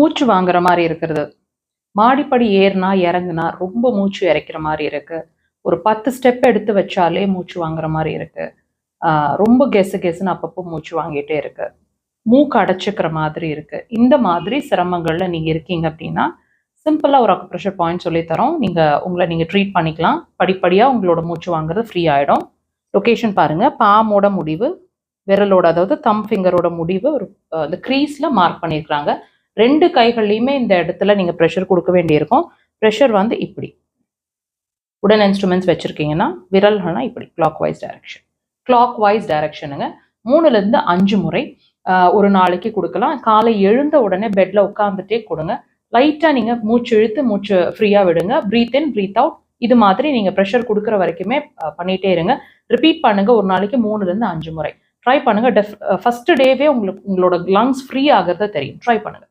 மூச்சு வாங்குற மாதிரி இருக்கிறது, மாடிப்படி ஏறினா இறங்குனா ரொம்ப மூச்சு இறைக்கிற மாதிரி இருக்கு, ஒரு 10 ஸ்டெப் எடுத்து வச்சாலே மூச்சு வாங்குற மாதிரி இருக்கு, ரொம்ப கெசுன்னு அப்பப்போ மூச்சு வாங்கிட்டே இருக்கு, மூக்கு அடைச்சிக்கிற மாதிரி இருக்கு. இந்த மாதிரி சிரமங்கள்ல நீங்க இருக்கீங்க அப்படின்னா சிம்பிளா ஒரு அக்குப்ரெஷர் பாயிண்ட் சொல்லித்தரோம். உங்களை நீங்க ட்ரீட் பண்ணிக்கலாம். படிப்படியா உங்களோட மூச்சு வாங்குறது ஃப்ரீ ஆயிடும். லொகேஷன் பாருங்க, பாமோட முடிவு விரலோட, அதாவது தம் ஃபிங்கரோட முடிவு ஒரு இந்த க்ரீஸ்ல மார்க் பண்ணியிருக்கிறாங்க. 2 கைகள்லையுமே இந்த இடத்துல நீங்க ப்ரெஷர் கொடுக்க வேண்டியிருக்கும். ப்ரெஷர் வந்து இப்படி உடன் இன்ஸ்ட்ருமெண்ட்ஸ் வச்சிருக்கீங்கன்னா விரல்கள்னா இப்படி கிளாக் வைஸ் டைரக்ஷனுங்க. 3லேருந்து 5 முறை ஒரு நாளைக்கு கொடுக்கலாம். காலை எழுந்த உடனே பெட்ல உட்காந்துட்டே கொடுங்க. லைட்டாக நீங்கள் மூச்சு இழுத்து மூச்சு ஃப்ரீயாக விடுங்க. Breath in breathe out. இது மாதிரி நீங்கள் ப்ரெஷர் கொடுக்குற வரைக்குமே பண்ணிகிட்டே இருங்க. ரிப்பீட் பண்ணுங்கள். ஒரு நாளைக்கு 3லேருந்து 5 முறை ட்ரை பண்ணுங்கள். ஃபஸ்ட்டு டேவே உங்களோட லங்ஸ் ஃப்ரீ ஆகிறத தெரியும். ட்ரை பண்ணுங்கள்.